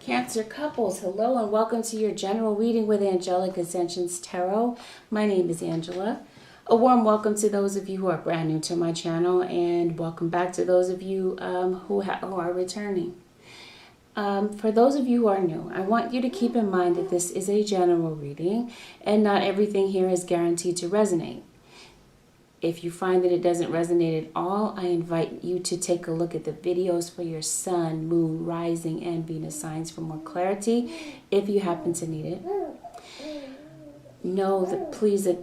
Cancer couples, hello and welcome to your general reading with Angelic Ascensions Tarot. My name is Angela. A warm welcome to those of you who are brand new to my channel, and welcome back to those of you who are returning. For those of you who are new, I want you to keep in mind that this is a general reading and not everything here is guaranteed to resonate. If you find that it doesn't resonate at all, I invite you to take a look at the videos for your sun, moon, rising, and Venus signs for more clarity if you happen to need it. Know that please that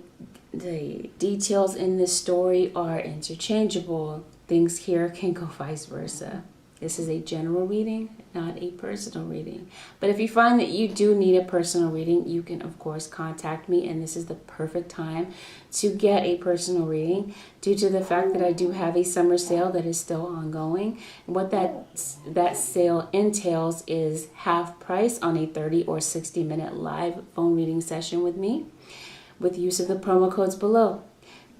the details in this story are interchangeable. Things here can go vice versa. This is a general reading, not a personal reading. But if you find that you do need a personal reading, you can, of course, contact me. And this is the perfect time to get a personal reading due to the fact that I do have a summer sale that is still ongoing. And what that sale entails is half price on a 30 or 60-minute live phone reading session with me with use of the promo codes below.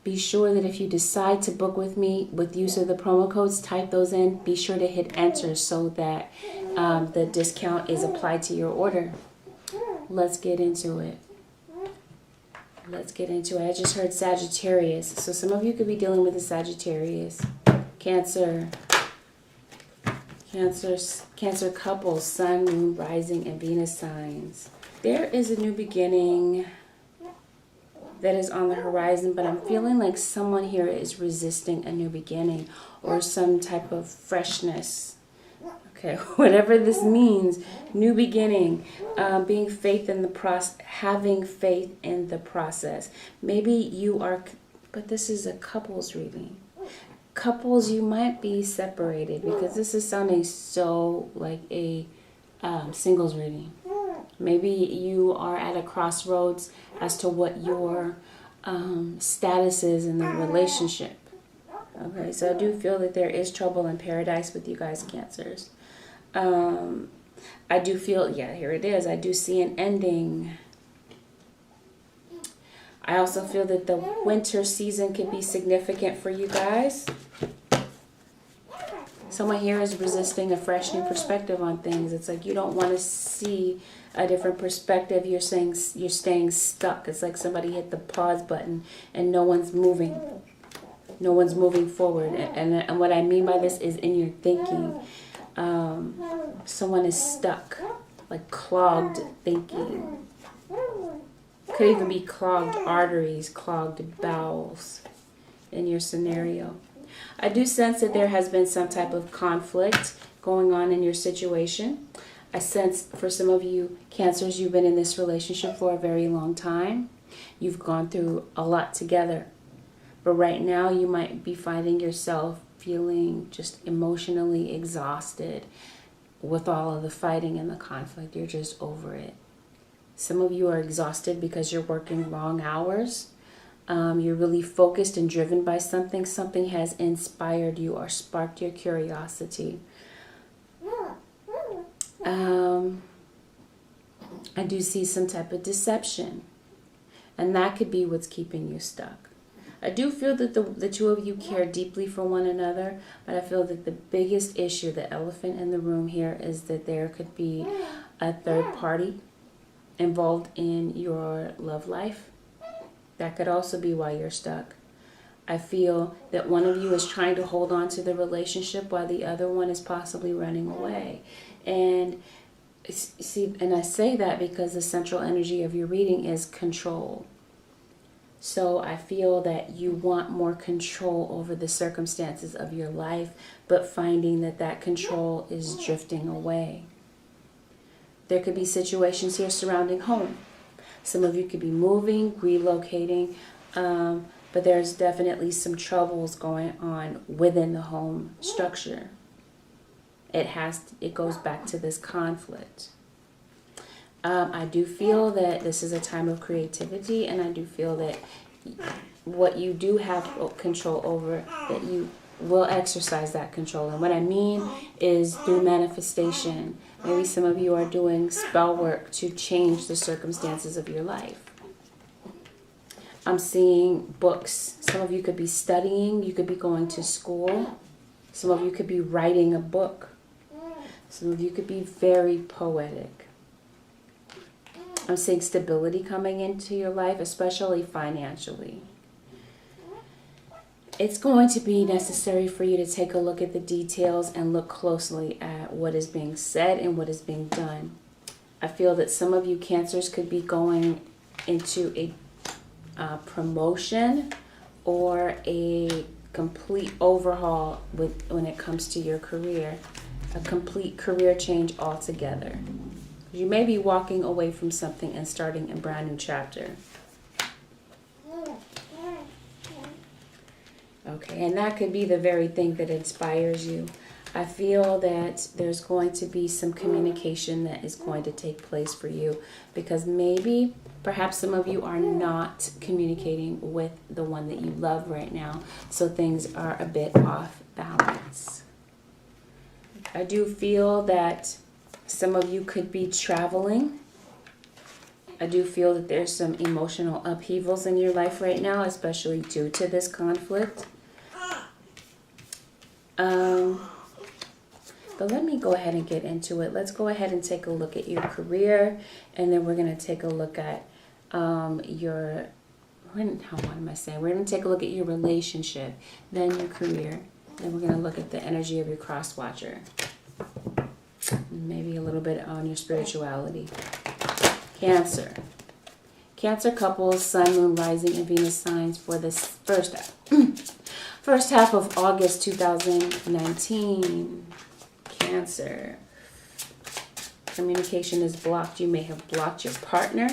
Be sure that if you decide to book with me with use of the promo codes, type those in. Be sure to hit enter so that the discount is applied to your order. Let's get into it. I just heard Sagittarius. So some of you could be dealing with a Sagittarius. Cancer couples, sun, moon, rising, and Venus signs. There is a new beginning that is on the horizon, but I'm feeling like someone here is resisting a new beginning or some type of freshness. Okay, whatever this means, new beginning, being faith in the process, having faith in the process. Maybe you are, but this is a couples reading. Couples, you might be separated because this is sounding so like a singles reading. Maybe you are at a crossroads as to what your status is in the relationship. Okay, so I do feel that there is trouble in paradise with you guys, Cancers. I do feel, yeah, here it is. I do see an ending. I also feel that the winter season could be significant for you guys. Someone here is resisting a fresh new perspective on things. It's like you don't want to see a different perspective. You're staying stuck. It's like somebody hit the pause button and no one's moving. No one's moving forward. And what I mean by this is in your thinking. Someone is stuck, like clogged thinking. Could even be clogged arteries, clogged bowels in your scenario. I do sense that there has been some type of conflict going on in your situation. I sense for some of you Cancers, you've been in this relationship for a very long time. You've gone through a lot together. But right now you might be finding yourself feeling just emotionally exhausted with all of the fighting and the conflict. You're just over it. Some of you are exhausted because you're working long hours. You're really focused and driven by something. Something has inspired you or sparked your curiosity. I do see some type of deception. And that could be what's keeping you stuck. I do feel that the two of you care deeply for one another. But I feel that the biggest issue, the elephant in the room here, is that there could be a third party involved in your love life. That could also be why you're stuck. I feel that one of you is trying to hold on to the relationship while the other one is possibly running away. And see, and I say that because the central energy of your reading is control. So I feel that you want more control over the circumstances of your life, but finding that control is drifting away. There could be situations here surrounding home. Some of you could be moving, relocating, but there's definitely some troubles going on within the home structure. It goes back to this conflict. I do feel that this is a time of creativity, and I do feel that what you do have control over, that you will exercise that control. And what I mean is through manifestation. Maybe some of you are doing spell work to change the circumstances of your life. I'm seeing books. Some of you could be studying. You could be going to school. Some of you could be writing a book. Some of you could be very poetic. I'm seeing stability coming into your life, especially financially. It's going to be necessary for you to take a look at the details and look closely at what is being said and what is being done. I feel that some of you Cancers could be going into a promotion or a complete overhaul when it comes to your career. A complete career change altogether. You may be walking away from something and starting a brand new chapter. Okay, and that could be the very thing that inspires you. I feel that there's going to be some communication that is going to take place for you because maybe, perhaps some of you are not communicating with the one that you love right now, so things are a bit off balance. I do feel that some of you could be traveling. I do feel that there's some emotional upheavals in your life right now, especially due to this conflict. But let me go ahead and get into it. Let's go ahead and take a look at your career, and then we're going to take a look at We're going to take a look at your relationship, then your career, then we're going to look at the energy of your cross watcher. Maybe a little bit on your spirituality. Cancer. Cancer couples, Sun, Moon, Rising, and Venus signs for this first half of August 2019. Cancer. Communication is blocked. You may have blocked your partner.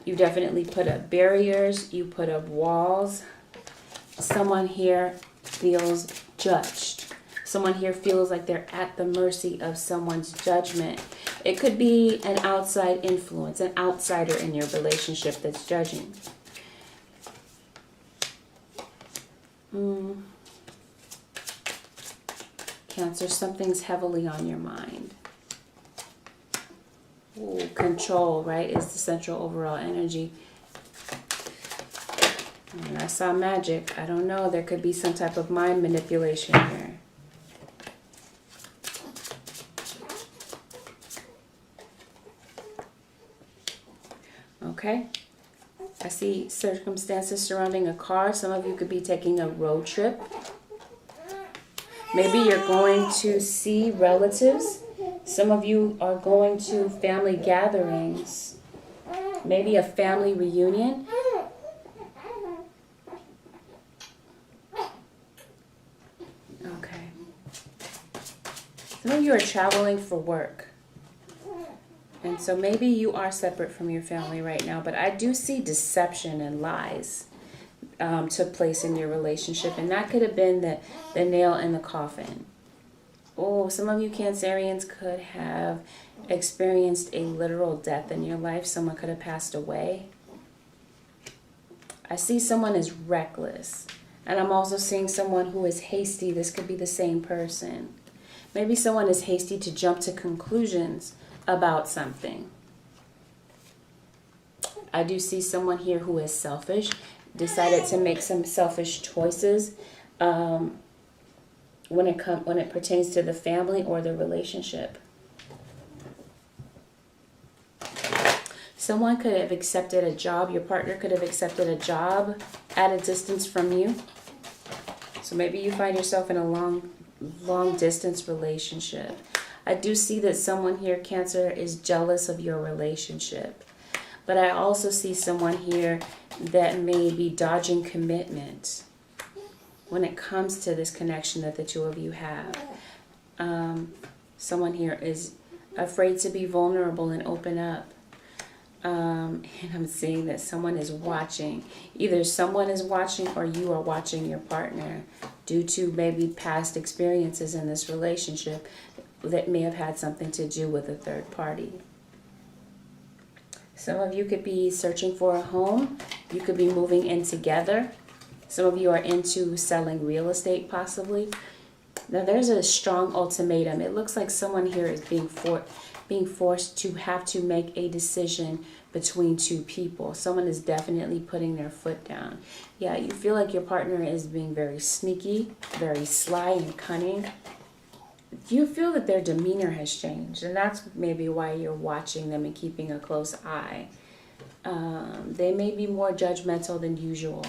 You definitely put up barriers. You put up walls. Someone here feels judged. Someone here feels like they're at the mercy of someone's judgment. It could be an outside influence, an outsider in your relationship that's judging. Cancer, something's heavily on your mind. Ooh, control, right, is the central overall energy. And I saw magic. I don't know. There could be some type of mind manipulation here. Okay. I see circumstances surrounding a car. Some of you could be taking a road trip. Maybe you're going to see relatives. Some of you are going to family gatherings. Maybe a family reunion. Okay. Some of you are traveling for work. And so maybe you are separate from your family right now, but I do see deception and lies took place in your relationship, and that could have been the nail in the coffin. Oh, some of you Cancerians could have experienced a literal death in your life. Someone could have passed away. I see someone is reckless, and I'm also seeing someone who is hasty. This could be the same person. Maybe someone is hasty to jump to conclusions about something. I do see someone here who is selfish, decided to make some selfish choices when it pertains to the family or the relationship. Someone could have accepted a job. Your partner could have accepted a job at a distance from you. So maybe you find yourself in a long distance relationship. I do see that someone here, Cancer, is jealous of your relationship. But I also see someone here that may be dodging commitment when it comes to this connection that the two of you have. Someone here is afraid to be vulnerable and open up. And I'm seeing that someone is watching. Either someone is watching or you are watching your partner due to maybe past experiences in this relationship that may have had something to do with a third party. Some of you could be searching for a home. You could be moving in together. Some of you are into selling real estate possibly. Now there's a strong ultimatum. It looks like someone here is being forced to have to make a decision between two people. Someone is definitely putting their foot down. Yeah, you feel like your partner is being very sneaky, very sly and cunning. you feel that their demeanor has changed, and that's maybe why you're watching them and keeping a close eye. They may be more judgmental than usual.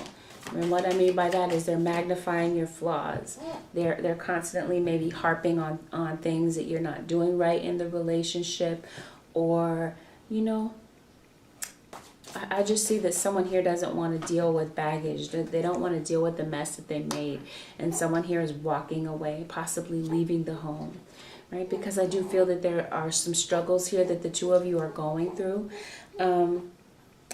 And what I mean by that is they're magnifying your flaws. They're constantly maybe harping on things that you're not doing right in the relationship, or, you know, I just see that someone here doesn't want to deal with baggage. They don't want to deal with the mess that they made. And someone here is walking away, possibly leaving the home, right? Because I do feel that there are some struggles here that the two of you are going through.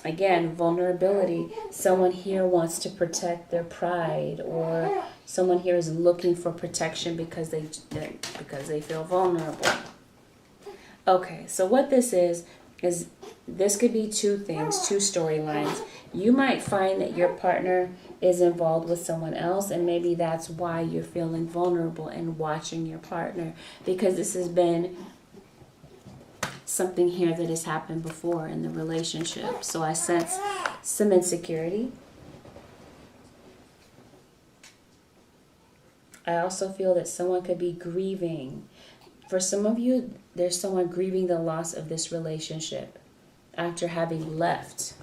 Again, vulnerability. Someone here wants to protect their pride, or someone here is looking for protection because they feel vulnerable. Okay, so what this is this could be two things, two storylines. You might find that your partner is involved with someone else, and maybe that's why you're feeling vulnerable and watching your partner, because this has been something here that has happened before in the relationship. So I sense some insecurity. I also feel that someone could be grieving. For some of you, there's someone grieving the loss of this relationship after having left.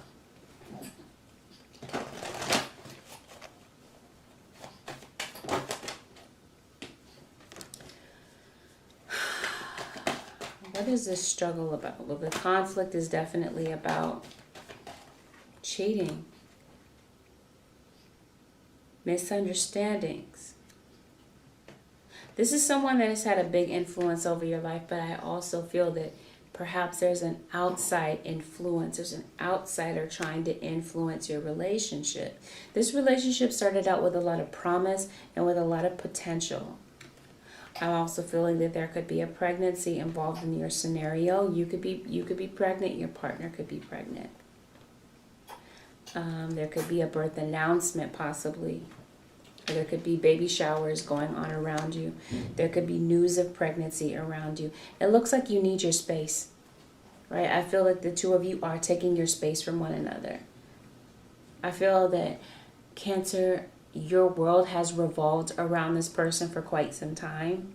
What is this struggle about? Well, the conflict is definitely about cheating, misunderstandings. This is someone that has had a big influence over your life, but I also feel that perhaps there's an outside influence. There's an outsider trying to influence your relationship. This relationship started out with a lot of promise and with a lot of potential. I'm also feeling that there could be a pregnancy involved in your scenario. You could be pregnant. Your partner could be pregnant. There could be a birth announcement possibly. Or there could be baby showers going on around you. There could be news of pregnancy around you. It looks like you need your space, right? I feel like the two of you are taking your space from one another. I feel that, Cancer, your world has revolved around this person for quite some time.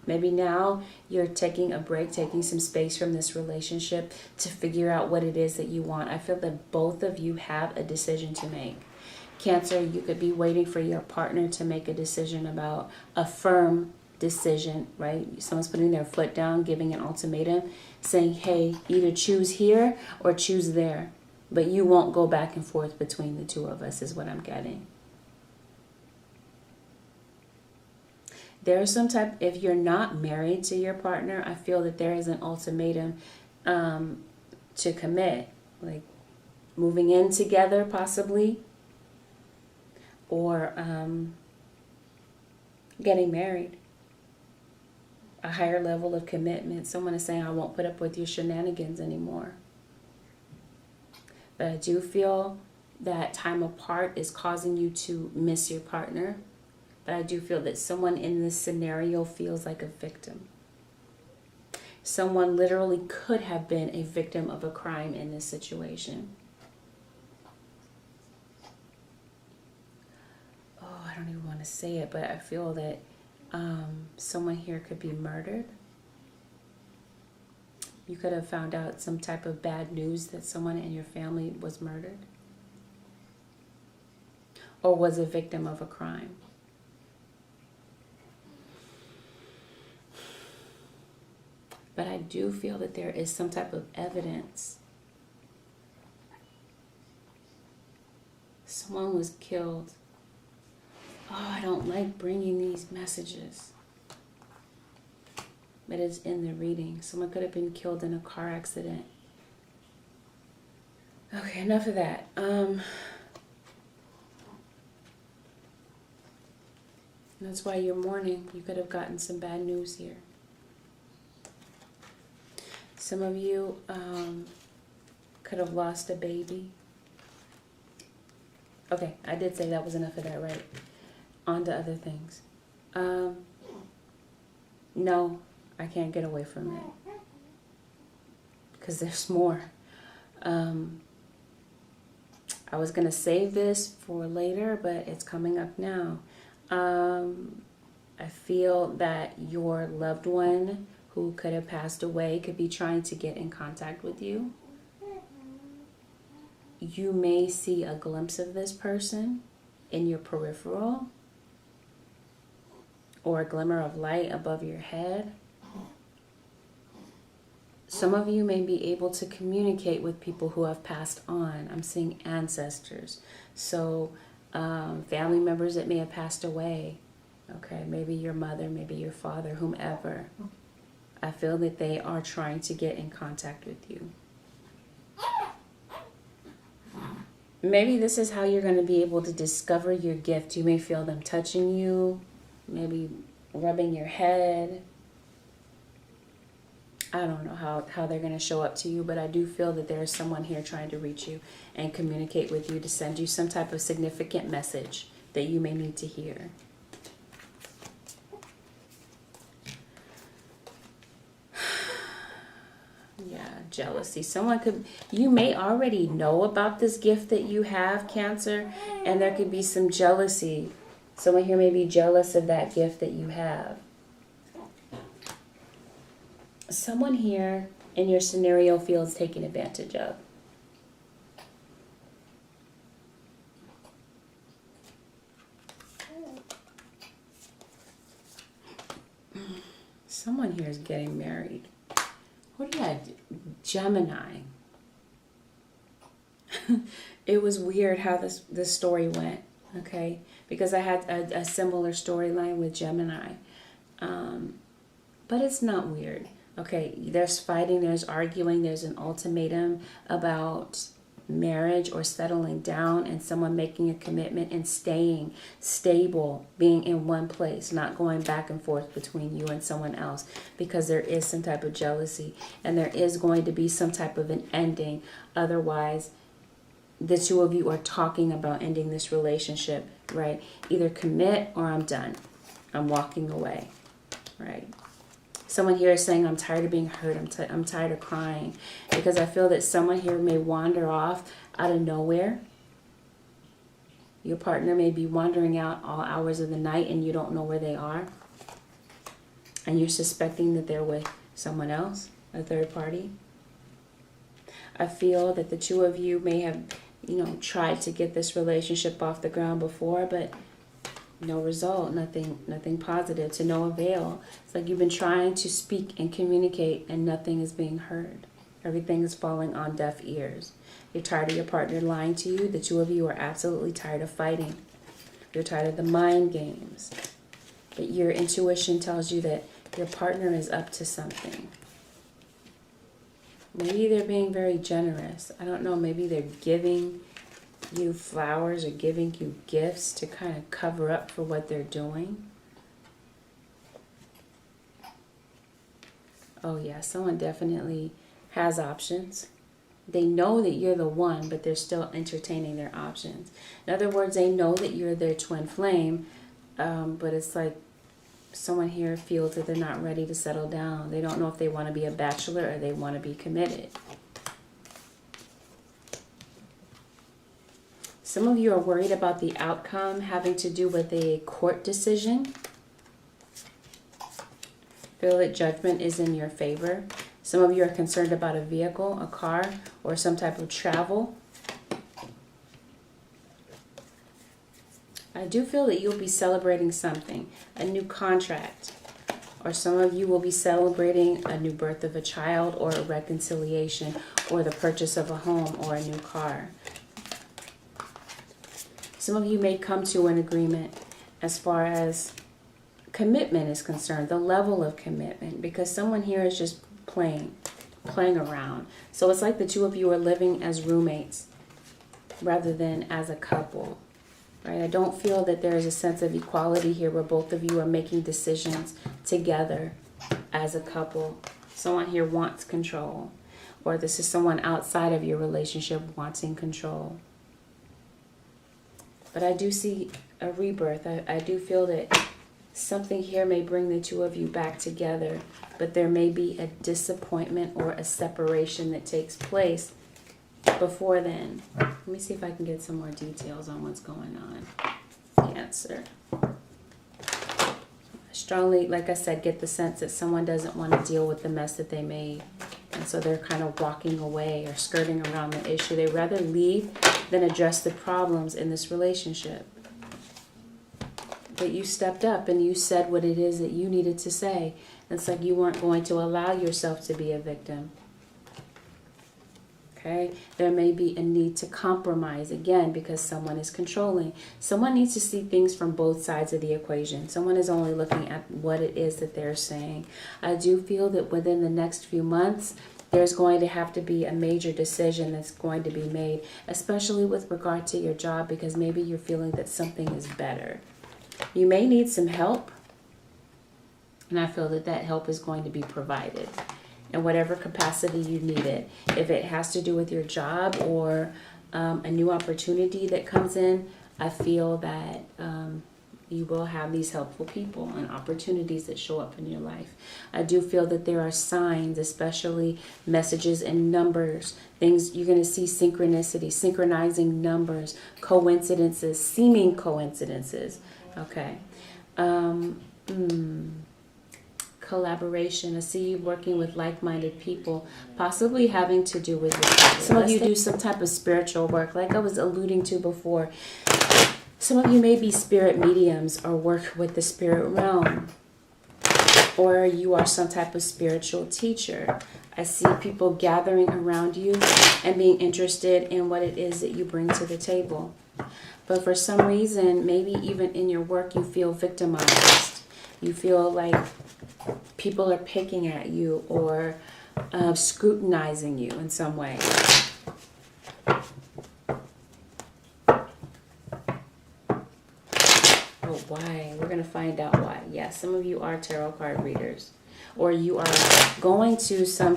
Maybe now you're taking a break, taking some space from this relationship to figure out what it is that you want. I feel that both of you have a decision to make. Cancer, you could be waiting for your partner to make a decision about a firm decision, right? Someone's putting their foot down, giving an ultimatum, saying, hey, either choose here or choose there. But you won't go back and forth between the two of us, is what I'm getting. There's some type, if you're not married to your partner, I feel that there is an ultimatum to commit, like moving in together possibly, or getting married. A higher level of commitment. Someone is saying, I won't put up with your shenanigans anymore. But I do feel that time apart is causing you to miss your partner. But I do feel that someone in this scenario feels like a victim. Someone literally could have been a victim of a crime in this situation. Oh, I don't even want to say it, but I feel that someone here could be murdered. You could have found out some type of bad news that someone in your family was murdered or was a victim of a crime. But I do feel that there is some type of evidence. Someone was killed. Oh, I don't like bringing these messages. But it's in the reading. Someone could have been killed in a car accident. Okay, enough of that. That's why you're mourning. You could have gotten some bad news here. Some of you could have lost a baby. Okay, I did say that was enough of that, right? On to other things. No, I can't get away from it. Because there's more. I was going to save this for later, but it's coming up now. I I feel that your loved one who could have passed away could be trying to get in contact with you. You may see a glimpse of this person in your peripheral, or a glimmer of light above your head. Some of you may be able to communicate with people who have passed on. I'm seeing ancestors. So family members that may have passed away. Okay, maybe your mother, maybe your father, whomever. I feel that they are trying to get in contact with you. Maybe this is how you're going to be able to discover your gift. You may feel them touching you, maybe rubbing your head. I don't know how they're going to show up to you, but I do feel that there is someone here trying to reach you and communicate with you to send you some type of significant message that you may need to hear. Yeah, jealousy. You may already know about this gift that you have, Cancer, and there could be some jealousy. Someone here may be jealous of that gift that you have. Someone here in your scenario feels taken advantage of. Someone here is getting married. What did I do? Gemini. It was weird how this story went, okay? Because I had a similar storyline with Gemini. But it's not weird. Okay, there's fighting, there's arguing, there's an ultimatum about marriage or settling down, and someone making a commitment and staying stable, being in one place, not going back and forth between you and someone else, because there is some type of jealousy and there is going to be some type of an ending. Otherwise, the two of you are talking about ending this relationship, right? Either commit or I'm done. I'm walking away, right? Someone here is saying, I'm tired of being hurt. I'm tired of crying. Because I feel that someone here may wander off out of nowhere. Your partner may be wandering out all hours of the night and you don't know where they are. And you're suspecting that they're with someone else, a third party. I feel that the two of you may have, tried to get this relationship off the ground before, but no result, nothing positive, to no avail. It's like you've been trying to speak and communicate and nothing is being heard. Everything is falling on deaf ears. You're tired of your partner lying to you. The two of you are absolutely tired of fighting. You're tired of the mind games. But your intuition tells you that your partner is up to something. Maybe they're being very generous. I don't know, maybe they're giving you flowers or giving you gifts to kind of cover up for what they're doing. Oh yeah, someone definitely has options. They know that you're the one, but they're still entertaining their options. In other words, they know that you're their twin flame, but it's like someone here feels that they're not ready to settle down. They don't know if they want to be a bachelor or they want to be committed. Some of you are worried about the outcome having to do with a court decision. Feel that judgment is in your favor. Some of you are concerned about a vehicle, a car, or some type of travel. I do feel that you'll be celebrating something, a new contract, or some of you will be celebrating a new birth of a child or a reconciliation or the purchase of a home or a new car. Some of you may come to an agreement as far as commitment is concerned, the level of commitment, because someone here is just playing around. So it's like the two of you are living as roommates rather than as a couple, right? I don't feel that there is a sense of equality here where both of you are making decisions together as a couple. Someone here wants control, or this is someone outside of your relationship wanting control. But I do see a rebirth. I do feel that something here may bring the two of you back together, but there may be a disappointment or a separation that takes place before then. Let me see if I can get some more details on what's going on. Cancer. strongly, like I said, get the sense that someone doesn't want to deal with the mess that they made. And so they're kind of walking away or skirting around the issue. They'd rather leave than address the problems in this relationship. But you stepped up and you said what it is that you needed to say. It's like you weren't going to allow yourself to be a victim. Okay? There may be a need to compromise, again, because someone is controlling. Someone needs to see things from both sides of the equation. Someone is only looking at what it is that they're saying. I do feel that within the next few months, there's going to have to be a major decision that's going to be made, especially with regard to your job, because maybe you're feeling that something is better. You may need some help, and I feel that that help is going to be provided in whatever capacity you need it. If it has to do with your job or a new opportunity that comes in, I feel that you will have these helpful people and opportunities that show up in your life. I do feel that there are signs, especially messages and numbers, things you're going to see, synchronicity, synchronizing numbers, coincidences, seeming coincidences. Okay. Collaboration. I see you working with like-minded people, possibly having to do with your family. Some of you do some type of spiritual work, like I was alluding to before. Some of you may be spirit mediums or work with the spirit realm, or you are some type of spiritual teacher. I see people gathering around you and being interested in what it is that you bring to the table. But for some reason, maybe even in your work, you feel victimized. You feel like people are picking at you or scrutinizing you in some way. Oh, why? We're going to find out why. Yeah, some of you are tarot card readers. Or you are going to some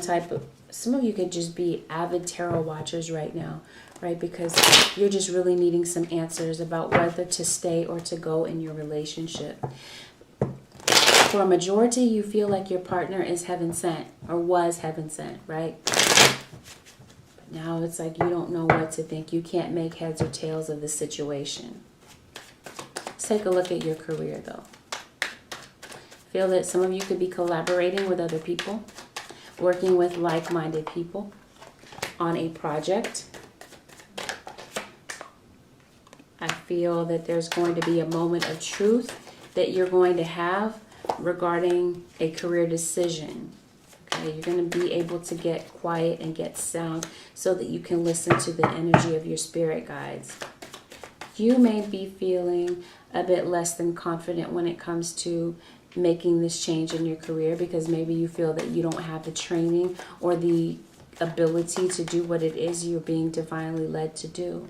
of you could just be avid tarot watchers right now, right? Because you're just really needing some answers about whether to stay or to go in your relationship. For a majority, you feel like your partner is heaven sent or was heaven sent, right? But now it's like you don't know what to think. You can't make heads or tails of the situation. Let's take a look at your career, though. Feel that some of you could be collaborating with other people, working with like-minded people on a project. I feel that there's going to be a moment of truth that you're going to have regarding a career decision. Okay, you're going to be able to get quiet and get sound so that you can listen to the energy of your spirit guides. You may be feeling a bit less than confident when it comes to making this change in your career, because maybe you feel that you don't have the training or the ability to do what it is you're being divinely led to do.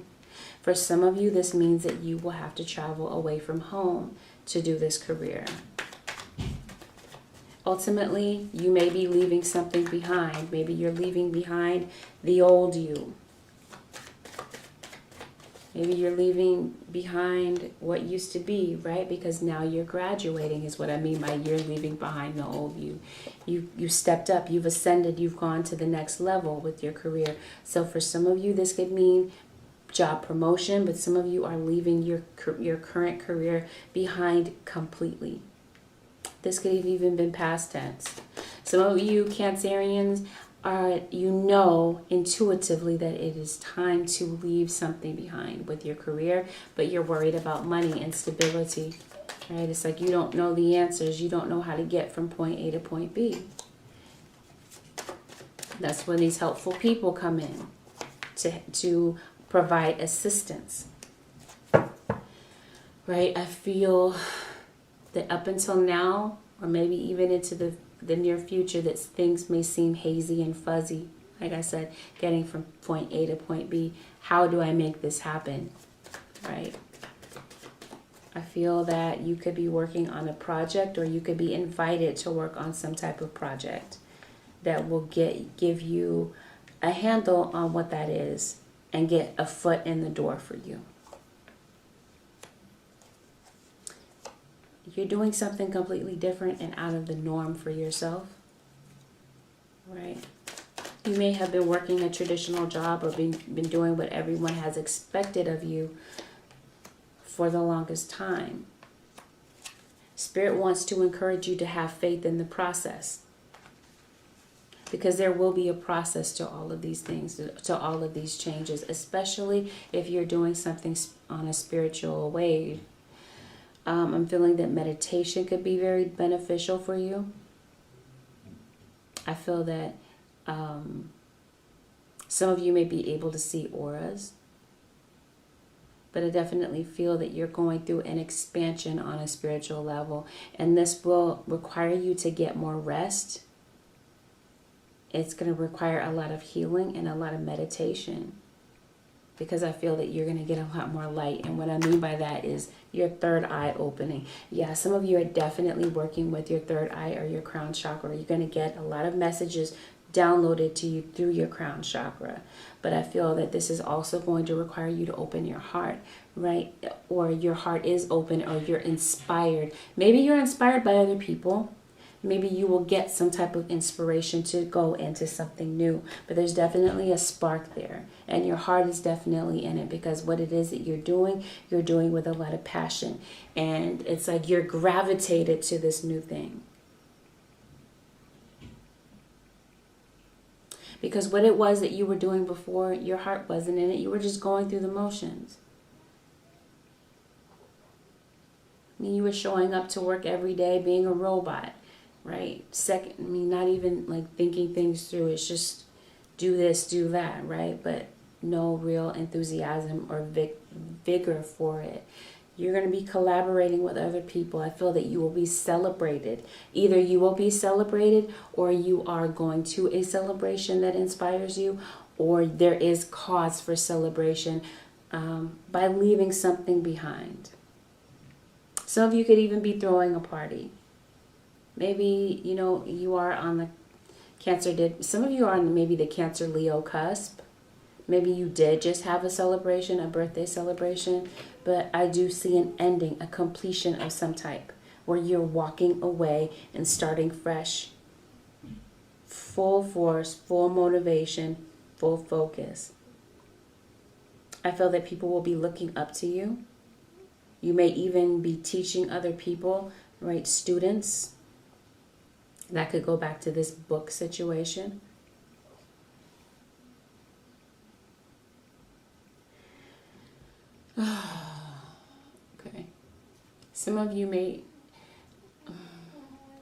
For some of you, this means that you will have to travel away from home to do this career. Ultimately, you may be leaving something behind. Maybe you're leaving behind the old you. Maybe you're leaving behind what used to be, right? Because now you're graduating is what I mean by you're leaving behind the old you. You stepped up, you've ascended, you've gone to the next level with your career. So for some of you, this could mean job promotion, but some of you are leaving your current career behind completely. This could have even been past tense. Some of you Cancerians you know intuitively that it is time to leave something behind with your career, but you're worried about money and stability, right? It's like you don't know the answers. You don't know how to get from point A to point B. That's when these helpful people come in to provide assistance, right? I feel that up until now, or maybe even into the near future, that things may seem hazy and fuzzy. Like I said, getting from point A to point B. How do I make this happen? Right? I feel that you could be working on a project, or you could be invited to work on some type of project that will give you a handle on what that is and get a foot in the door for you. You're doing something completely different and out of the norm for yourself, right? You may have been working a traditional job or been doing what everyone has expected of you for the longest time. Spirit wants to encourage you to have faith in the process. Because there will be a process to all of these things, to all of these changes, especially if you're doing something on a spiritual way. I'm feeling that meditation could be very beneficial for you. I feel that some of you may be able to see auras. But I definitely feel that you're going through an expansion on a spiritual level. And this will require you to get more rest. It's going to require a lot of healing and a lot of meditation. Because I feel that you're going to get a lot more light. And what I mean by that is your third eye opening. Yeah, some of you are definitely working with your third eye or your crown chakra. You're going to get a lot of messages downloaded to you through your crown chakra. But I feel that this is also going to require you to open your heart, right? Or your heart is open, or you're inspired. Maybe you're inspired by other people. Maybe you will get some type of inspiration to go into something new. But there's definitely a spark there. And your heart is definitely in it, because what it is that you're doing with a lot of passion. And it's like you're gravitated to this new thing. Because what it was that you were doing before, your heart wasn't in it. You were just going through the motions. I mean, you were showing up to work every day, being a robot, right? Not even like thinking things through. It's just do this, do that, right? But no real enthusiasm or vigor for it. You're going to be collaborating with other people. I feel that you will be celebrated. Either you will be celebrated, or you are going to a celebration that inspires you, or there is cause for celebration by leaving something behind. Some of you could even be throwing a party. Maybe, you are on the some of you are on maybe the Cancer Leo cusp. Maybe you did just have a celebration, a birthday celebration, but I do see an ending, a completion of some type, where you're walking away and starting fresh. Full force, full motivation, full focus. I feel that people will be looking up to you. You may even be teaching other people, right? Students. That could go back to this book situation. Okay. Some of you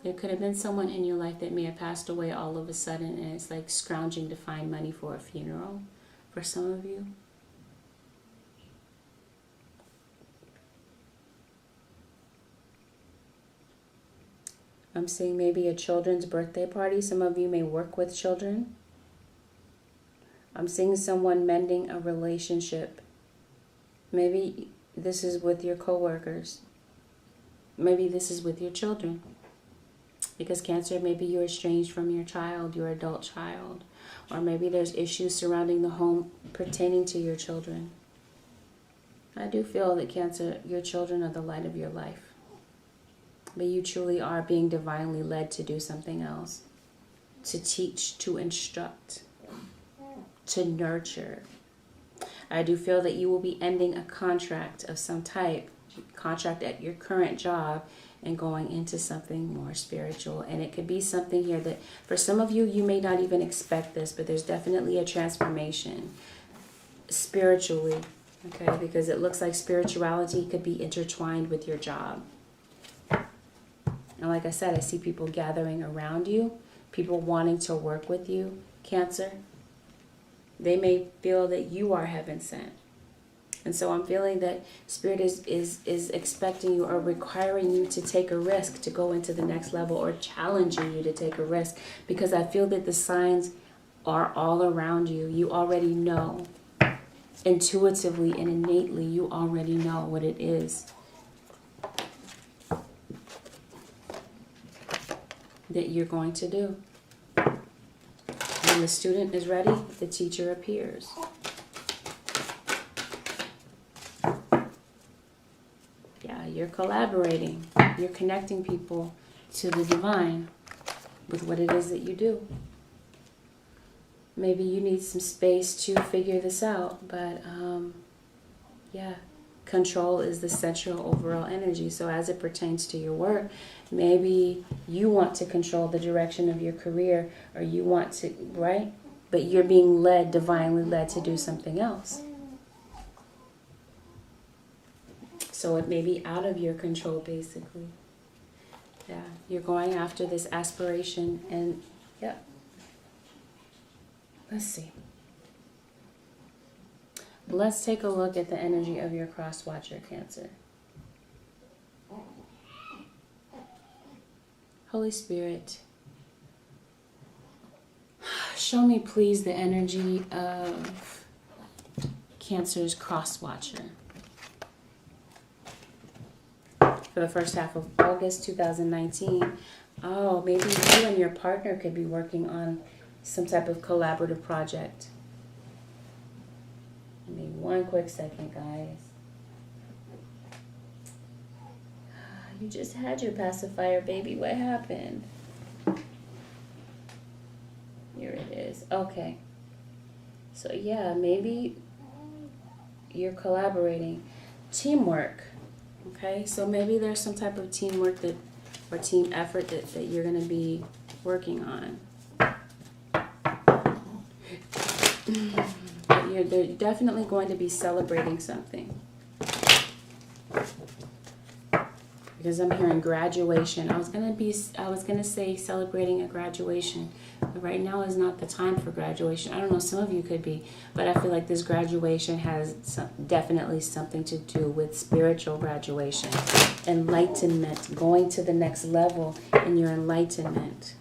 there could have been someone in your life that may have passed away all of a sudden, and it's like scrounging to find money for a funeral for some of you. I'm seeing maybe a children's birthday party. Some of you may work with children. I'm seeing someone mending a relationship. Maybe this is with your coworkers. Maybe this is with your children. Because Cancer, maybe you're estranged from your child, your adult child. Or maybe there's issues surrounding the home pertaining to your children. I do feel that Cancer, your children are the light of your life. But you truly are being divinely led to do something else. To teach, to instruct, to nurture. I do feel that you will be ending a contract of some type, contract at your current job, and going into something more spiritual. And it could be something here that for some of you, you may not even expect this, but there's definitely a transformation spiritually, okay? Because it looks like spirituality could be intertwined with your job. And like I said, I see people gathering around you, people wanting to work with you, Cancer. They may feel that you are heaven sent. And so I'm feeling that Spirit is expecting you or requiring you to take a risk to go into the next level, or challenging you to take a risk, because I feel that the signs are all around you. You already know. Intuitively and innately, you already know what it is that you're going to do. When the student is ready, the teacher appears. Yeah, you're collaborating. You're connecting people to the divine with what it is that you do. Maybe you need some space to figure this out, but yeah, control is the central overall energy. So as it pertains to your work, maybe you want to control the direction of your career, or you want to, right? But you're being led, divinely led, to do something else. So it may be out of your control, basically. Yeah, you're going after this aspiration, and yeah. Let's see. Let's take a look at the energy of your cross-watcher, Cancer. Holy Spirit, show me, please, the energy of Cancer's cross-watcher for the first half of August 2019. Oh, maybe you and your partner could be working on some type of collaborative project. Give me one quick second, guys. You just had your pacifier, baby. What happened? Here it is. Okay. So yeah, maybe you're collaborating. Teamwork. Okay, so maybe there's some type of teamwork or team effort that you're going to be working on. But they're definitely going to be celebrating something. Because I'm hearing graduation. I was gonna say celebrating a graduation, but right now is not the time for graduation. I don't know, some of you could be, but I feel like this graduation has definitely something to do with spiritual graduation, enlightenment, going to the next level in your enlightenment.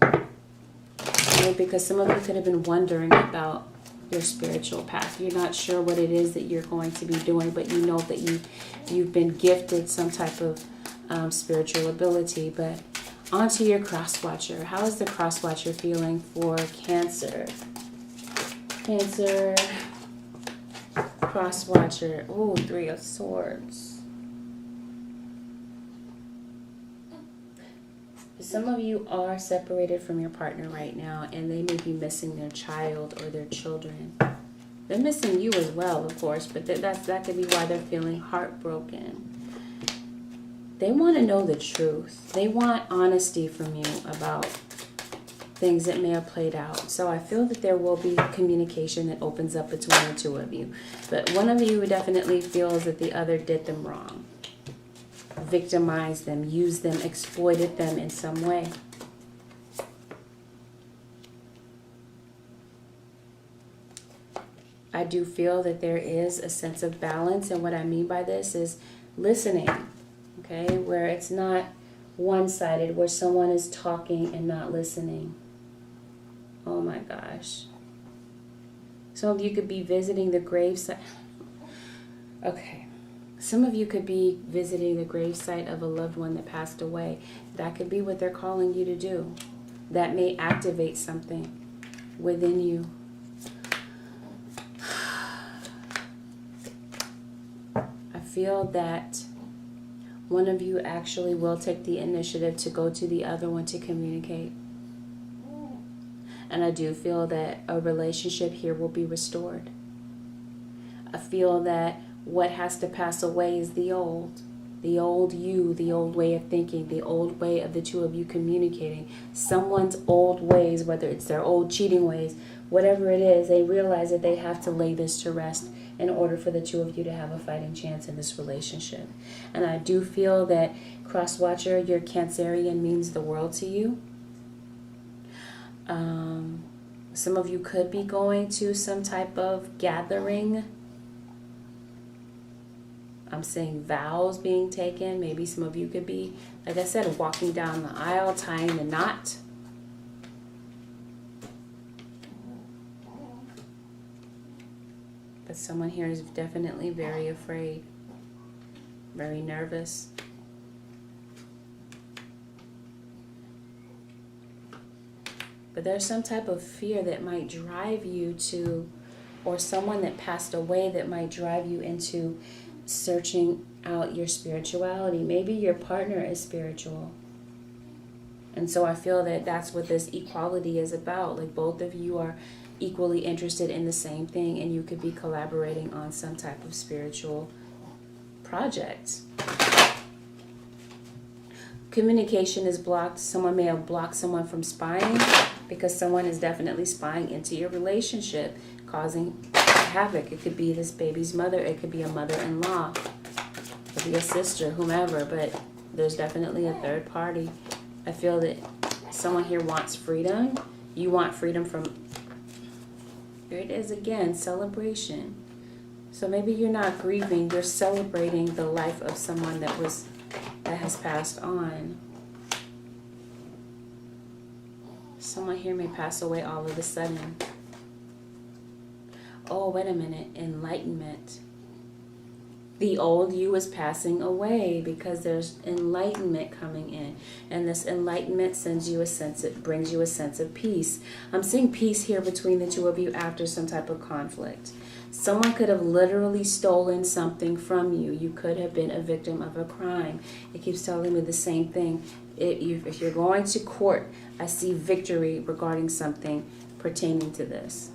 Right? Because some of you could have been wondering about your spiritual path. You're not sure what it is that you're going to be doing, but you know that you've been gifted some type of spiritual ability. But onto your cross-watcher. How is the cross-watcher feeling for Cancer? Cancer, cross-watcher. Oh, 3 of Swords. Some of you are separated from your partner right now, and they may be missing their child or their children. They're missing you as well, of course, but that could be why they're feeling heartbroken. They want to know the truth. They want honesty from you about things that may have played out. So I feel that there will be communication that opens up between the two of you. But one of you definitely feels that the other did them wrong. Victimized them, used them, exploited them in some way. I do feel that there is a sense of balance, and what I mean by this is listening. Okay, where it's not one-sided, where someone is talking and not listening. Oh my gosh. Some of you could be visiting the gravesite. Okay. Some of you could be visiting the gravesite of a loved one that passed away. That could be what they're calling you to do. That may activate something within you. I feel that one of you actually will take the initiative to go to the other one to communicate. And I do feel that a relationship here will be restored. I feel that what has to pass away is the old you, the old way of thinking, the old way of the two of you communicating. Someone's old ways, whether it's their old cheating ways, whatever it is, they realize that they have to lay this to rest in order for the two of you to have a fighting chance in this relationship. And I do feel that, cross-watcher, your Cancerian means the world to you. Some of you could be going to some type of gathering. I'm seeing vows being taken. Maybe some of you could be, like I said, walking down the aisle, tying the knot. But someone here is definitely very afraid, very nervous. But there's some type of fear that might drive you to, or someone that passed away that might drive you into searching out your spirituality. Maybe your partner is spiritual. And so I feel that that's what this equality is about. Like both of you are equally interested in the same thing, and you could be collaborating on some type of spiritual project. Communication is blocked. Someone may have blocked someone from spying because someone is definitely spying into your relationship, causing havoc. It could be this baby's mother. It could be a mother-in-law. It could be a sister, whomever, but there's definitely a third party. I feel that someone here wants freedom. You want freedom from, here it is again, celebration. So maybe you're not grieving, you're celebrating the life of someone that has passed on. Someone here may pass away all of a sudden. Oh, wait a minute, enlightenment. The old you is passing away because there's enlightenment coming in. And this enlightenment brings you a sense of peace. I'm seeing peace here between the two of you after some type of conflict. Someone could have literally stolen something from you. You could have been a victim of a crime. It keeps telling me the same thing. If you're going to court, I see victory regarding something pertaining to this.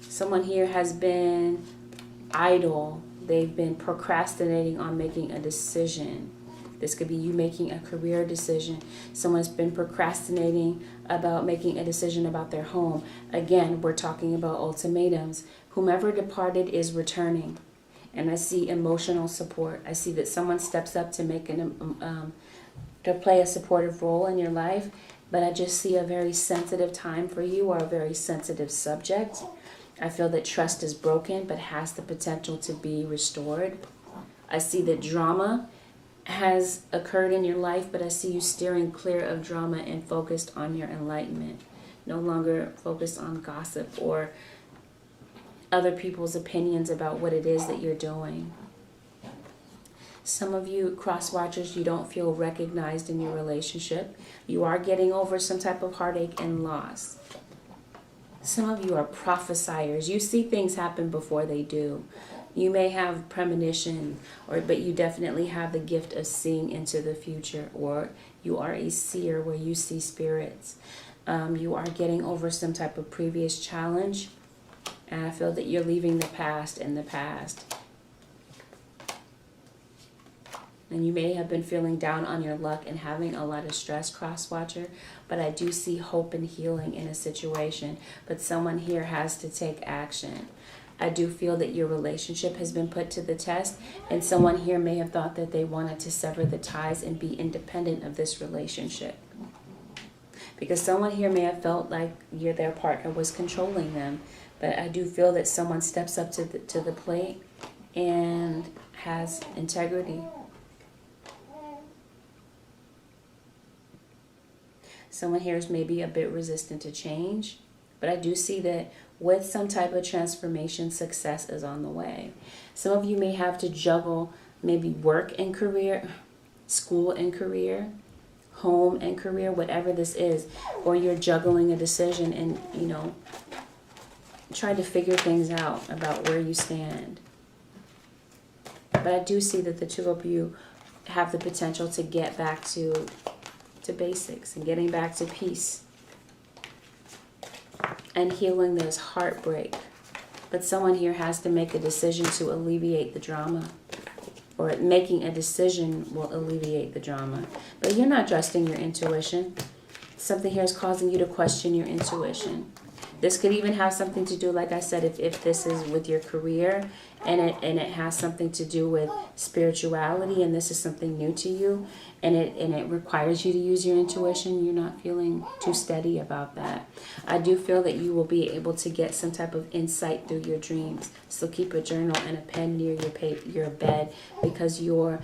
Someone here has been idle. They've been procrastinating on making a decision. This could be you making a career decision. Someone's been procrastinating about making a decision about their home. Again, we're talking about ultimatums. Whomever departed is returning. And I see emotional support. I see that someone steps up to make to play a supportive role in your life. But I just see a very sensitive time for you, or a very sensitive subject. I feel that trust is broken, but has the potential to be restored. I see that drama has occurred in your life, but I see you steering clear of drama and focused on your enlightenment. No longer focused on gossip or other people's opinions about what it is that you're doing. Some of you cross-watchers, you don't feel recognized in your relationship. You are getting over some type of heartache and loss. Some of you are prophesiers. You see things happen before they do. You may have premonition, but you definitely have the gift of seeing into the future, or you are a seer where you see spirits. You are getting over some type of previous challenge, and I feel that you're leaving the past in the past. And you may have been feeling down on your luck and having a lot of stress, cross-watcher, but I do see hope and healing in a situation. But someone here has to take action. I do feel that your relationship has been put to the test, and someone here may have thought that they wanted to sever the ties and be independent of this relationship. Because someone here may have felt like their partner was controlling them. But I do feel that someone steps up to the plate and has integrity. Someone here is maybe a bit resistant to change, but I do see that with some type of transformation, success is on the way. Some of you may have to juggle maybe work and career, school and career, home and career, whatever this is, or you're juggling a decision and, trying to figure things out about where you stand. But I do see that the two of you have the potential to get back to basics and getting back to peace and healing this heartbreak. But someone here has to make a decision to alleviate the drama, or making a decision will alleviate the drama. But you're not trusting your intuition. Something here is causing you to question your intuition. This could even have something to do, like I said, if this is with your career and it has something to do with spirituality, and this is something new to you, and it requires you to use your intuition, you're not feeling too steady about that. I do feel that you will be able to get some type of insight through your dreams. So keep a journal and a pen near your bed, because your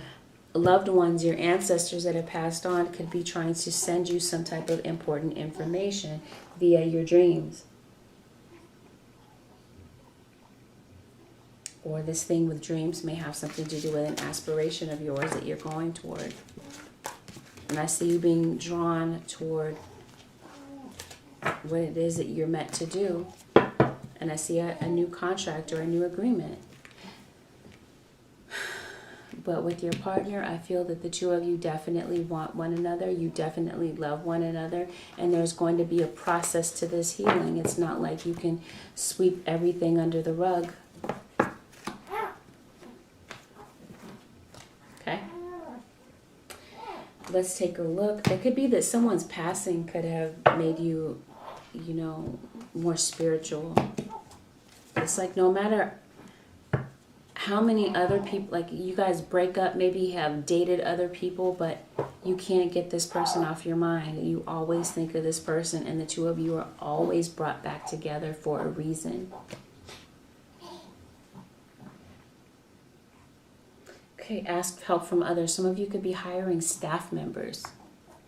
loved ones, your ancestors that have passed on, could be trying to send you some type of important information via your dreams. Or this thing with dreams may have something to do with an aspiration of yours that you're going toward. And I see you being drawn toward what it is that you're meant to do. And I see a new contract or a new agreement. But with your partner, I feel that the two of you definitely want one another. You definitely love one another. And there's going to be a process to this healing. It's not like you can sweep everything under the rug. Okay? Let's take a look. It could be that someone's passing could have made you, you know, more spiritual. It's like no matter how many other people, like you guys break up, maybe have dated other people, but you can't get this person off your mind. You always think of this person, and the two of you are always brought back together for a reason. Okay, ask help from others. Some of you could be hiring staff members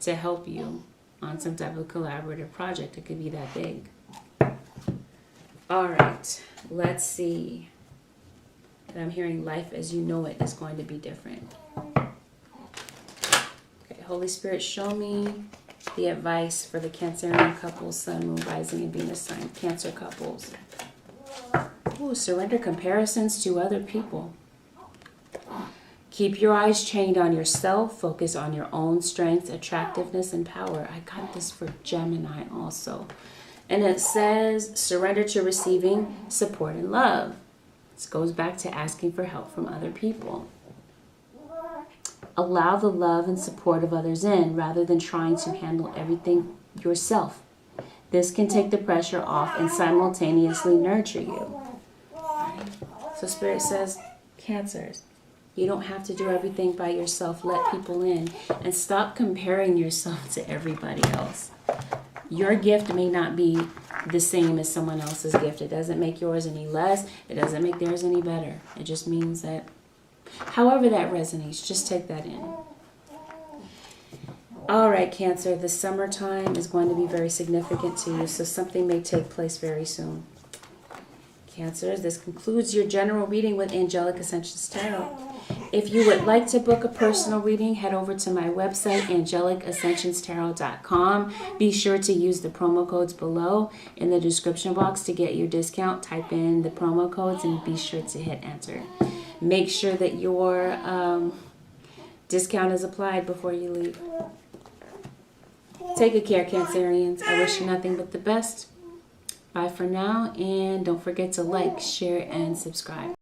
to help you on some type of collaborative project. It could be that big. All right, let's see. And I'm hearing life as you know it is going to be different. Okay, Holy Spirit, show me the advice for the Cancerian couples, Sun, Moon, Rising, and Venus sign. Cancer couples. Ooh, surrender comparisons to other people. Keep your eyes trained on yourself. Focus on your own strengths, attractiveness, and power. I got this for Gemini also. And it says, surrender to receiving support and love. This goes back to asking for help from other people. Allow the love and support of others in rather than trying to handle everything yourself. This can take the pressure off and simultaneously nurture you. Right? So Spirit says, Cancers, you don't have to do everything by yourself. Let people in and stop comparing yourself to everybody else. Your gift may not be the same as someone else's gift. It doesn't make yours any less. It doesn't make theirs any better. It just means that however that resonates, just take that in. All right, Cancer, the summertime is going to be very significant to you, so something may take place very soon. Cancers, this concludes your general reading with Angelic Ascensions Tarot. If you would like to book a personal reading, head over to my website, angelicascensionstarot.com. Be sure to use the promo codes below in the description box to get your discount. Type in the promo codes and be sure to hit enter. Make sure that your discount is applied before you leave. Take good care, Cancerians. I wish you nothing but the best. Bye for now, and don't forget to like, share, and subscribe.